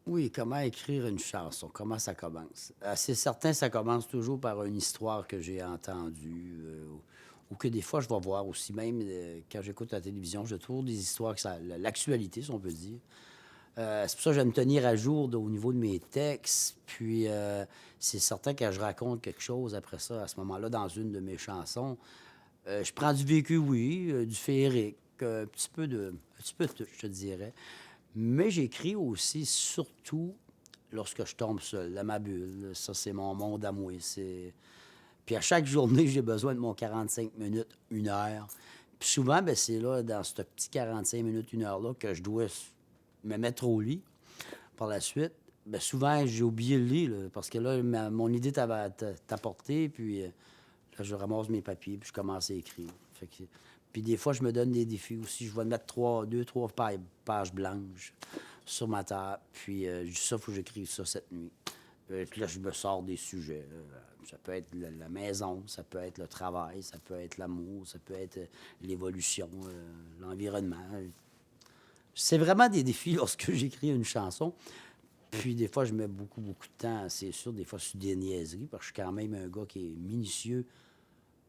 Oui, comment écrire une chanson? Comment ça commence? C'est certain, ça commence toujours par une histoire que j'ai entendue, ou que des fois je vais voir aussi même, quand j'écoute la télévision, je trouve des histoires que ça l'actualité, si on peut dire. C'est pour ça que j'aime me tenir à jour au niveau de mes textes. Puis, c'est certain que je raconte quelque chose après ça, à ce moment-là, dans une de mes chansons, je prends du vécu, oui, du féerique, un petit peu de tout, je te dirais. Mais j'écris aussi, surtout, lorsque je tombe seul, dans ma bulle. Ça, c'est mon monde à moi. Puis à chaque journée, j'ai besoin de mon 45 minutes, 1 heure. Puis souvent, ben, c'est là, dans ce petit 45 minutes, 1 heure-là, que je dois me mettre au lit. Par la suite, ben, souvent, j'ai oublié le lit, là, parce que là, mon idée t'a porté, puis là, je ramasse mes papiers, puis je commence à écrire. Puis des fois, je me donne des défis aussi. Je vais mettre deux, trois pages blanches sur ma table, puis ça, il faut que j'écrive ça cette nuit. Puis là, je me sors des sujets. Ça peut être la maison, ça peut être le travail, ça peut être l'amour, ça peut être l'évolution, l'environnement. C'est vraiment des défis lorsque j'écris une chanson. Puis des fois, je mets beaucoup, beaucoup de temps, c'est sûr, des fois sur des niaiseries, parce que je suis quand même un gars qui est minutieux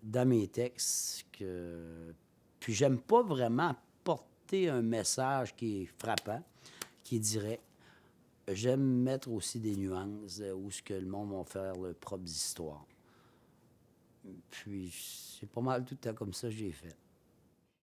dans mes textes. Puis j'aime pas vraiment porter un message qui est frappant, qui est direct. J'aime mettre aussi des nuances où ce que le monde va faire leurs propres histoires. Puis c'est pas mal tout le temps comme ça que j'ai fait.